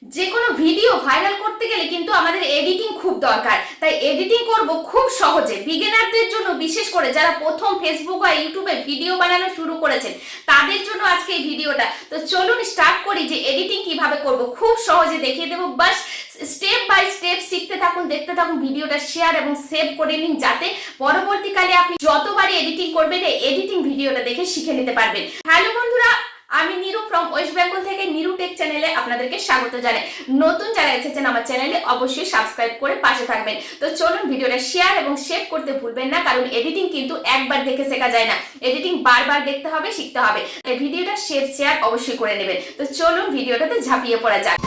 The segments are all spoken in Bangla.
যে কোনো ভিডিও ভাইরাল করতে গেলে কিন্তু আমাদের এডিটিং খুব দরকার। তাই এডিটিং করব খুব সহজে বিগিনারদের জন্য, বিশেষ করে যারা প্রথম ফেসবুক বা ইউটিউবে ভিডিও বানানো শুরু করেছেন তাদের জন্য আজকে এই ভিডিওটা। তো চলুন স্টার্ট করি যে এডিটিং কিভাবে করব, খুব সহজে দেখিয়ে দেবো। বাস স্টেপ বাই স্টেপ শিখতে থাকুন, দেখতে থাকুন, ভিডিওটা শেয়ার এবং সেভ করে নিন, যাতে পরবর্তীকালে আপনি যতবারই এডিটিং করবেন এই এডিটিং ভিডিওটা দেখে শিখে নিতে পারবেন। হ্যালো বন্ধুরা, আমি নিরু ফ্রম ওয়েস্ট বেঙ্গল থেকে নিরু টেক চ্যানেলে আপনাদেরকে স্বাগত জানাই। নতুন যারা এসেছেন আমার চ্যানেলে অবশ্যই সাবস্ক্রাইব করে পাশে থাকবেন। তো চলুন ভিডিওটা শেয়ার এবং সেভ করতে ভুলবেন না, কারণ এডিটিং কিন্তু একবার দেখে শেখা যায় না, এডিটিং বারবার দেখতে হবে, শিখতে হবে। এই ভিডিওটা সেভ শেয়ার অবশ্যই করে নেবেন। তো চলুন ভিডিওটাতে ঝাঁপিয়ে পড়া যাক।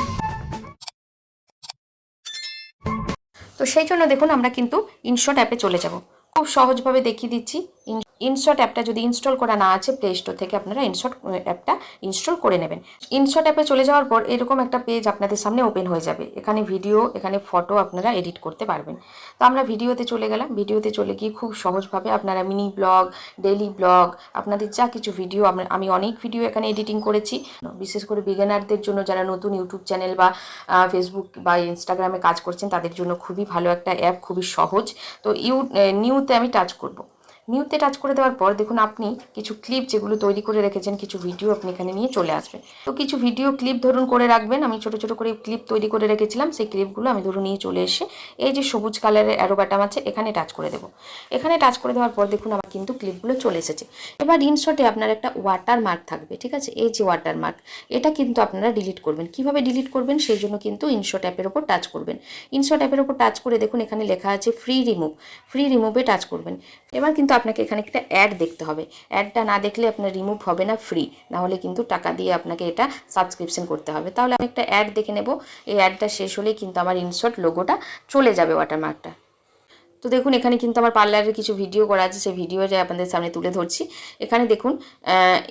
তো সেই জন্য দেখুন আমরা কিন্তু ইনশট অ্যাপে চলে যাব। খুব সহজভাবে দেখিয়ে দিচ্ছি। ইনশট অ্যাপটা যদি ইনস্টল করা না আছে, প্লে স্টোর থেকে আপনারা ইনশট অ্যাপটা ইনস্টল করে নেবেন। ইনশট অ্যাপে চলে যাওয়ার পর এরকম একটা পেজ আপনাদের সামনে ওপেন হয়ে যাবে। এখানে ভিডিও, এখানে ফটো আপনারা এডিট করতে পারবেন। তো আমরা ভিডিওতে চলে গেলাম। ভিডিওতে চলে গিয়ে খুব সহজভাবে আপনারা মিনি ব্লগ, ডেইলি ব্লগ, আপনাদের যা কিছু ভিডিও, আমি অনেক ভিডিও এখানে এডিটিং করেছি, বিশেষ করে বিগিনারদের জন্য, যারা নতুন ইউটিউব চ্যানেল বা ফেসবুক বা ইনস্টাগ্রামে কাজ করছেন তাদের জন্য খুবই ভালো একটা অ্যাপ, খুবই সহজ। তো নিউতে আমি টাচ করব। নিউতে টাচ করে দেওয়ার পর দেখুন আপনি কিছু ক্লিপ যেগুলো তৈরি করে রেখেছেন, কিছু ভিডিও আপনি এখানে নিয়ে চলে আসবেন। তো কিছু ভিডিও ক্লিপ ধরুন করে রাখবেন। আমি ছোট ছোট করে ক্লিপ তৈরি করে রেখেছিলাম, সেই ক্লিপগুলো আমি ধরুন নিয়ে চলে এসে এই যে সবুজ কালারের অ্যারো বাটন আছে এখানে টাচ করে দেবো। এখানে টাচ করে দেওয়ার পর দেখুন আমার কিন্তু ক্লিপগুলো চলে এসেছে। এবার ইনশটে আপনার একটা ওয়াটার মার্ক থাকবে, ঠিক আছে? এই যে ওয়াটার মার্ক, এটা কিন্তু আপনারা ডিলিট করবেন। কিভাবে ডিলিট করবেন সেই জন্য কিন্তু ইনশট অ্যাপের ওপর টাচ করবেন। ইনশট অ্যাপের ওপর টাচ করে দেখুন এখানে লেখা আছে ফ্রি রিমুভ, ফ্রি রিমুভে টাচ করবেন। এবার কিন্তু আপনাকে এখানে একটা অ্যাড দেখতে হবে। অ্যাডটা না দেখলে আপনার রিমুভ হবে না, ফ্রি না হলে কিন্তু টাকা দিয়ে আপনাকে এটা সাবস্ক্রিপশন করতে হবে। তাহলে আমি একটা অ্যাড দেখে নেব। এই অ্যাডটা শেষ হলেই কিন্তু আমার ইনশট লোগোটা চলে যাবে, ওয়াটারমার্কটা। তো দেখুন এখানে কিন্তু আমার পার্লারের কিছু ভিডিও করা আছে, সেই ভিডিওটা আপনাদের সামনে তুলে ধরছি। এখানে দেখুন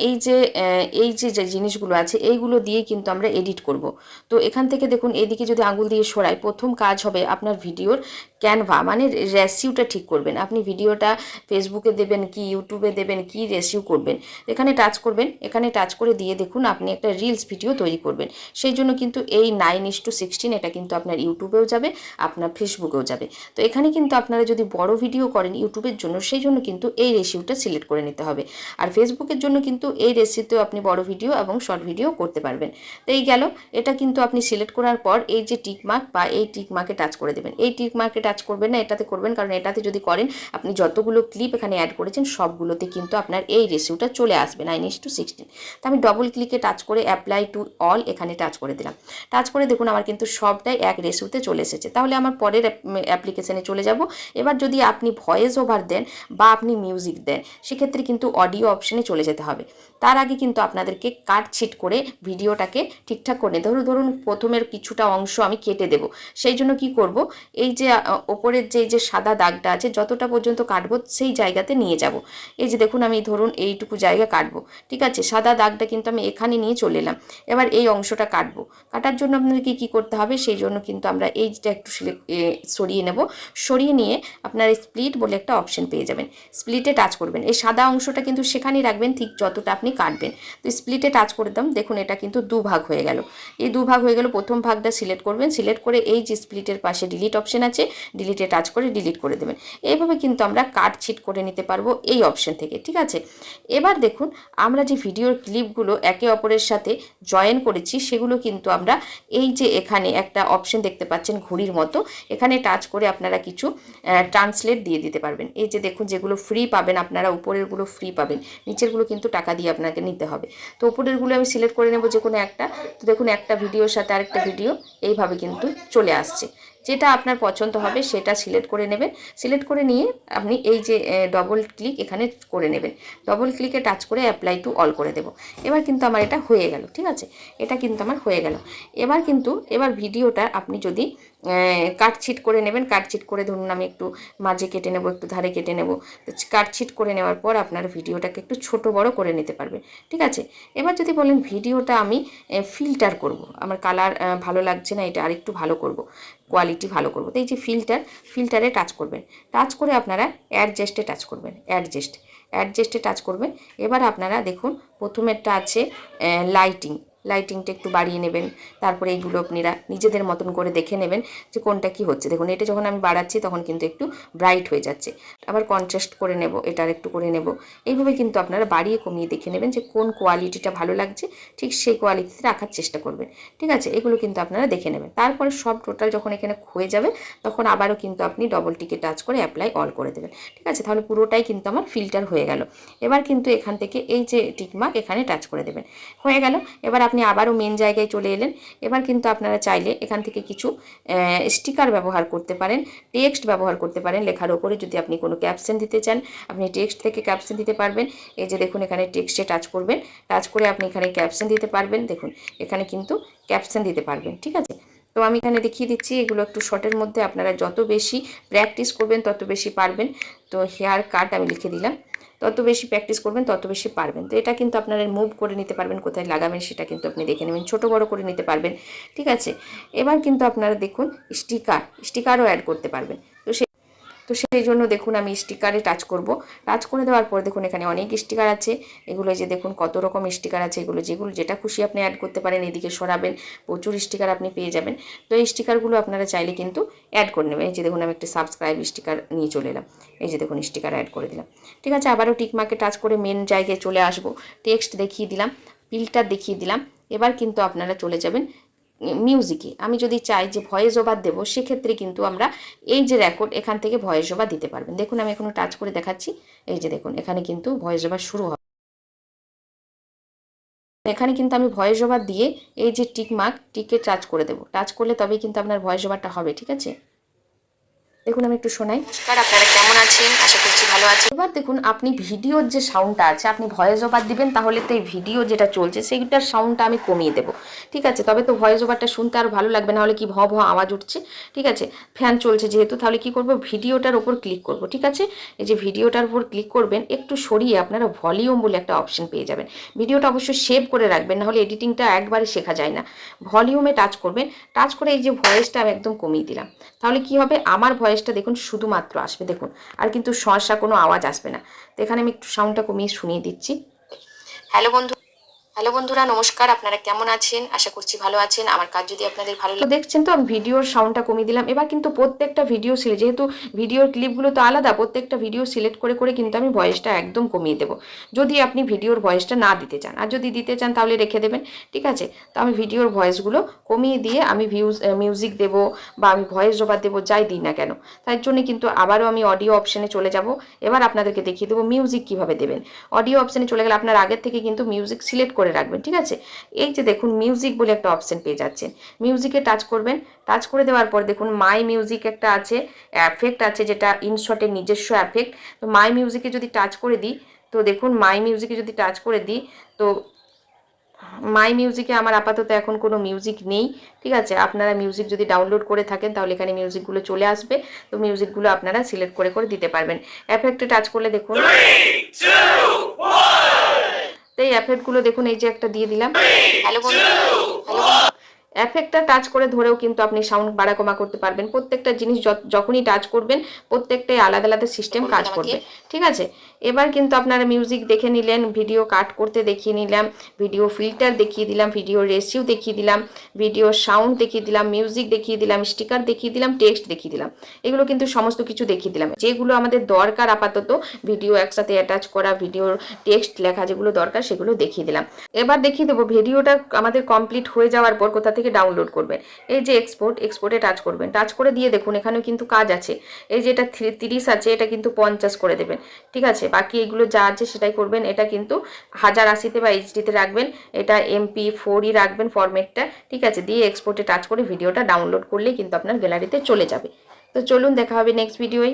এই যে জিনিসগুলো আছে এইগুলো দিয়ে কিন্তু আমরা এডিট করব। তো এখান থেকে দেখুন এদিকে যদি আঙুল দিয়ে সরাই, প্রথম কাজ হবে আপনার ভিডিওর ক্যানভা মানে রেসিউটা ঠিক করবেন। আপনি ভিডিওটা ফেসবুকে দেবেন কি ইউটিউবে দেবেন, কি রেসিউ করবেন, এখানে টাচ করবেন। এখানে টাচ করে দিয়ে দেখুন আপনি একটা রিলস ভিডিও তৈরি করবেন। সেই জন্য কিন্তু এই 9:16 এটা কিন্তু আপনার ইউটিউবেও যাবে, আপনার ফেসবুকেও যাবে। তো এখানে কিন্তু আপনারা যদি বড় ভিডিও করেন ইউটিউবের জন্য, সেই জন্য কিন্তু এই রেশিওটা সিলেক্ট করে নিতে হবে। আর ফেসবুকের জন্য কিন্তু এই রেশিওতেও আপনি বড় ভিডিও এবং শর্ট ভিডিও করতে পারবেন। তো এই গেল। এটা কিন্তু আপনি সিলেক্ট করার পর এই যে টিক মার্ক বা এই টিক মার্কে টাচ করে দেবেন। এই টিক মার্কে টাচ করবেন না, এটাতে করবেন, কারণ এটাতে যদি করেন আপনি যতগুলো ক্লিপ এখানে অ্যাড করেছেন সবগুলোতে কিন্তু আপনার এই রেশিওটা চলে আসবে 9:16। তো আমি ডবল ক্লিকে টাচ করে অ্যাপ্লাই টু অল এখানে টাচ করে দিলাম। টাচ করে দেখুন আমার কিন্তু সবটাই এক রেশিওতে চলে এসেছে। তাহলে আমার পরের অ্যাপ্লিকেশনে চলে যাব। এবার যদি আপনি ভয়েস ওভার দেন বা আপনি মিউজিক দেন, সেক্ষেত্রে কিন্তু অডিও অপশানে চলে যেতে হবে। তার আগে কিন্তু আপনাদেরকে কাট ছিট করে ভিডিওটাকে ঠিকঠাক করে ধরুন প্রথমের কিছুটা অংশ আমি কেটে দেব। সেই জন্য কি করব, এই যে ওপরের যে সাদা দাগটা আছে যতটা পর্যন্ত কাটবো সেই জায়গাতে নিয়ে যাব। এই যে দেখুন আমি ধরুন এইটুকু জায়গা কাটবো, ঠিক আছে? সাদা দাগটা কিন্তু আমি এখানে নিয়ে চলে এলাম। এবার এই অংশটা কাটবো। কাটার জন্য আপনাদেরকে কী করতে হবে, সেই জন্য কিন্তু আমরা এইটা একটু সরিয়ে নেব। সরিয়ে নিয়ে আপনার স্প্লিট বলে একটা অপশন পেয়ে যাবেন। স্প্লিটে টাচ করবেন। এই সাদা অংশটা কিন্তু সেখানেই রাখবেন ঠিক যতটা আপনি কাটবেন। তো স্প্লিটে টাচ করে দাম, দেখুন এটা কিন্তু দুভাগ হয়ে গেল। এই দুভাগ হয়ে গেল। প্রথম ভাগটা সিলেক্ট করবেন, সিলেক্ট করে এই যে স্প্লিটের পাশে ডিলিট অপশন আছে, ডিলিটে টাচ করে ডিলিট করে দেবেন। এইভাবে কিন্তু আমরা কাট ছিট করে নিতে পারবো এই অপশন থেকে, ঠিক আছে? এবার দেখুন আমরা যে ভিডিওর ক্লিপগুলো একে অপরের সাথে জয়েন করেছি সেগুলো কিন্তু আমরা এই যে এখানে একটা অপশন দেখতে পাচ্ছেন ঘড়ির মতো, এখানে টাচ করে আপনারা কিছু ট্রান্সলেট দিয়ে দিতে পারবেন। এই যে দেখুন যেগুলো ফ্রি পাবেন আপনারা, উপরেরগুলো ফ্রি পাবেন, নিচেরগুলো কিন্তু টাকা দিয়ে আপনাকে নিতে হবে। তো উপরেরগুলো আমি সিলেক্ট করে নেব যে কোনো একটা। তো দেখুন একটা ভিডিওর সাথে আরেকটা ভিডিও এইভাবে কিন্তু চলে আসছে। যেটা আপনার পছন্দ হবে সেটা সিলেক্ট করে নেবেন। সিলেক্ট করে নিয়ে আপনি এই যে ডবল ক্লিক এখানে করে নেবেন। ডবল ক্লিকে টাচ করে অ্যাপ্লাই টু অল করে দেব। এবার কিন্তু আমার এটা হয়ে গেল, ঠিক আছে? এটা কিন্তু আমার হয়ে গেল। এবার ভিডিওটা আপনি যদি কাটছিট করে নেবেন। কাটছিট করে ধরুন আমি একটু মাঝে কেটে নেব, একটু ধারে কেটে নেব। তো কাটছিট করে নেওয়ার পর আপনার ভিডিওটাকে একটু ছোট বড় করে নিতে পারবেন, ঠিক আছে? এবার যদি বলেন ভিডিওটা আমি ফিল্টার করব, আমার কালার ভালো লাগছে না, এটা আরেকটু ভালো করব, কোয়ালিটি ভালো করব, তো এই যে ফিল্টারে টাচ করবেন। টাচ করে আপনারা অ্যাডজাস্টে টাচ করবেন। অ্যাডজাস্টে টাচ করবেন। এবার আপনারা দেখুন প্রথমেরটা আছে লাইটিং, লাইটিংটা একটু বাড়িয়ে নেবেন। তারপরে এইগুলো আপনারা নিজেদের মতন করে দেখে নেবেন যে কোনটা কি হচ্ছে। দেখুন এটা যখন আমি বাড়াচ্ছি তখন কিন্তু একটু ব্রাইট হয়ে যাচ্ছে। আবার কন্ট্রাস্ট করে নেব, এটার একটু করে নেব। এইভাবে কিন্তু আপনারা বাড়িয়ে কমিয়ে দেখে নেবেন যে কোন কোয়ালিটিটা ভালো লাগছে, ঠিক সেই কোয়ালিটিতে রাখার চেষ্টা করবেন। ঠিক আছে, এগুলো কিন্তু আপনারা দেখে নেবেন। তারপরে সব টোটাল যখন এখানে হয়ে যাবে তখন আবারও কিন্তু আপনি ডবল টিকে টাচ করে অ্যাপ্লাই অল করে দেবেন। ঠিক আছে, তাহলে পুরোটাই কিন্তু আমার ফিল্টার হয়ে গেল। এবার কিন্তু এখান থেকে এই যে টিকমার্ক এখানে টাচ করে দেবেন, হয়ে গেল। এবার আপনি আবারও মেন জায়গায় চলে এলেন। এবার কিন্তু আপনারা চাইলে এখান থেকে কিছু স্টিকার ব্যবহার করতে পারেন, টেক্সট ব্যবহার করতে পারেন। লেখার ওপরে যদি আপনি কোনো ক্যাপশন দিতে চান, আপনি টেক্সট থেকে ক্যাপশন দিতে পারবেন। এই যে দেখুন এখানে টেক্সটে টাচ করবেন, টাচ করে আপনি এখানে ক্যাপশন দিতে পারবেন। দেখুন এখানে কিন্তু ক্যাপশন দিতে পারবেন। ঠিক আছে, তো আমি এখানে দেখিয়ে দিচ্ছি। এগুলো একটু শর্টের মধ্যে, আপনারা যত বেশি প্র্যাকটিস করবেন তত বেশি পারবেন। তো হেয়ার কাট আমি লিখে দিলাম, তত বেশি প্র্যাকটিস করবেন তত বেশি পারবেন। তো এটা কিন্তু আপনারা মুভ করে নিতে পারবেন, কোথায় লাগাবেন সেটা কিন্তু আপনি দেখে নেবেন, ছোট বড় করে নিতে পারবেন। ঠিক আছে, এবার কিন্তু আপনারা দেখুন স্টিকারও অ্যাড করতে পারবেন। তো সেই জন্য দেখুন আমি স্টিকারে টাচ করব। টাচ করে দেওয়ার পর দেখুন এখানে অনেক স্টিকার আছে। এগুলো যে দেখুন কত রকম স্টিকার আছে, এগুলো যেটা খুশি আপনি অ্যাড করতে পারেন। এদিকে সরাবেন, প্রচুর স্টিকার আপনি পেয়ে যাবেন। তো এই স্টিকারগুলো আপনারা চাইলে কিন্তু অ্যাড করে নেবেন। এই যে দেখুন আমি একটা সাবস্ক্রাইব স্টিকার নিয়ে চলে এলাম, এই যে দেখুন স্টিকার অ্যাড করে দিলাম। ঠিক আছে, আবারও টিকমার্কে টাচ করে মেন জায়গায় চলে আসবো। টেক্সট দেখিয়ে দিলাম, ফিল্টার দেখিয়ে দিলাম। এবার কিন্তু আপনারা চলে যাবেন মিউজিকে। আমি যদি চাই যে ভয়েস ওভার দেবো, সেক্ষেত্রে কিন্তু আমরা এই যে রেকর্ড এখান থেকে ভয়েস ওভার দিতে পারবেন। দেখুন আমি এখনো টাচ করে দেখাচ্ছি, এই যে দেখুন এখানে কিন্তু ভয়েস ওভার শুরু হবে। এখানে কিন্তু আমি ভয়েস ওভার দিয়ে এই যে টিকে টাচ করে দেবো। টাচ করলে তবেই কিন্তু আপনার ভয়েস ওভারটা হবে। ঠিক আছে, দেখুন আমি একটু শোনাই। নমস্কার, আপনারা কেমন আছেন? আশা করছি ভালো আছেন। এবার দেখুন আপনি ভিডিওর যে সাউন্ডটা আছে, আপনি ভয়েস ওভার দিবেন, তাহলে তো এই ভিডিও যেটা চলছে সেইটার সাউন্ডটা আমি কমিয়ে দেবো। ঠিক আছে, তবে তো ভয়েস ওভারটা শুনতে আরও ভালো লাগবে, না হলে কি ভ আওয়াজ উঠছে। ঠিক আছে, ফ্যান চলছে যেহেতু, তাহলে কি করব, ভিডিওটার ওপর ক্লিক করব। ঠিক আছে, এই যে ভিডিওটার উপর ক্লিক করবেন, একটু সরিয়ে আপনারা ভলিউম বলে একটা অপশন পেয়ে যাবেন। ভিডিওটা অবশ্যই সেভ করে রাখবেন, নাহলে এডিটিংটা একবারে শেখা যায় না। ভলিউমে টাচ করবেন, টাচ করে এই যে ভয়েসটা আমি একদম কমিয়ে দিলাম। তাহলে কি হবে, আমার ভয়েসটা দেখুন শুধুমাত্র আসবে, দেখুন আর কিন্তু সহসা কোনো আওয়াজ আসবে না। তো এখানে আমি একটু সাউন্ডটা কমিয়ে শুনিয়ে দিচ্ছি। হ্যালো বন্ধুরা, নমস্কার, আপনারা কেমন আছেন? আশা করছি ভালো আছেন। আমার কাজ যদি আপনাদের ভালো লাগে, দেখছেন তো আমি ভিডিওর সাউন্ডটা কমিয়ে দিলাম। এবার কিন্তু প্রত্যেকটা ভিডিও যেহেতু ভিডিওর ক্লিপগুলো তো আলাদা, প্রত্যেকটা ভিডিও সিলেক্ট করে করে কিন্তু আমি ভয়েসটা একদম কমিয়ে দেবো, যদি আপনি ভিডিওর ভয়েসটা না দিতে চান। আর যদি দিতে চান তাহলে রেখে দেবেন। ঠিক আছে, তো আমি ভিডিওর ভয়েসগুলো কমিয়ে দিয়ে আমি মিউজিক দেবো বা আমি ভয়েস ওভার দেবো, যাই দিই না কেন। তার জন্য কিন্তু আবারও আমি অডিও অপশানে চলে যাব। এবার আপনাদেরকে দেখিয়ে দেবো মিউজিক কীভাবে দেবেন। অডিও অপশানে চলে গেলে আপনার আগের থেকে কিন্তু মিউজিক সিলেক্ট করে রাখবেন। ঠিক আছে, এই যে দেখুন মিউজিক বলে একটা অপশন পেয়ে যাচ্ছেন, মিউজিকে টাচ করবেন। টাচ করে দেওয়ার পর দেখুন মাই মিউজিক একটা আছে, এফেক্ট আছে, যেটা ইনশটের নিজস্ব এফেক্ট। তো মাই মিউজিকে যদি টাচ করে দিই, তো দেখুন মাই মিউজিকে যদি টাচ করে দিই, তো মাই মিউজিকে আমার আপাতত এখন কোনো মিউজিক নেই। ঠিক আছে, আপনারা মিউজিক যদি ডাউনলোড করে থাকেন তাহলে এখানে মিউজিকগুলো চলে আসবে। তো মিউজিকগুলো আপনারা সিলেক্ট করে করে দিতে পারবেন। এফেক্টে টাচ করলে দেখুন, তো এই এফেক্টগুলো দেখুন, এই যে একটা দিয়ে দিলাম। হ্যালো বন্ধু, এফেক্টটা টাচ করে ধরেও কিন্তু আপনি সাউন্ড বাড়া কমা করতে পারবেন। প্রত্যেকটা জিনিস যখনই টাচ করবেন প্রত্যেকটাই আলাদা আলাদা সিস্টেম কাজ করবে। ঠিক আছে, এবার কিন্তু আপনারা মিউজিক দেখে নিলেন, ভিডিও কাট করতে দেখিয়ে নিলাম, ভিডিও ফিল্টার দেখিয়ে দিলাম, ভিডিও রেসিও দেখিয়ে দিলাম, ভিডিও সাউন্ড দেখিয়ে দিলাম, মিউজিক দেখিয়ে দিলাম, স্টিকার দেখিয়ে দিলাম, টেক্সট দেখিয়ে দিলাম। এগুলো কিন্তু সমস্ত কিছু দেখিয়ে দিলাম, যেগুলো আমাদের দরকার আপাতত ভিডিও একসাথে অ্যাটাচ করা, ভিডিওর টেক্সট লেখা যেগুলো দরকার সেগুলো দেখিয়ে দিলাম। এবার দেখিয়ে দেবো ভিডিওটা আমাদের কমপ্লিট হয়ে যাওয়ার পর কোথা থেকে ডাউনলোড করবেন। এই যে এক্সপোর্টে টাচ করবেন, টাচ করে দিয়ে দেখুন এখানেও কিন্তু কাজ আছে। এই যে এটা 30 আছে, এটা কিন্তু 50 করে দেবেন। ঠিক আছে, বাকি এগুলো যা আছে সেটাই করবেন। এটা কিন্তু 1080 বা এইচডিতে রাখবেন, এটা MP4ই রাখবেন ফরম্যাটটা। ঠিক আছে, দিয়ে এক্সপোর্টে টাচ করে ভিডিওটা ডাউনলোড করলেই কিন্তু আপনার গ্যালারিতে চলে যাবে। তো চলুন দেখা হবে নেক্সট ভিডিওয়।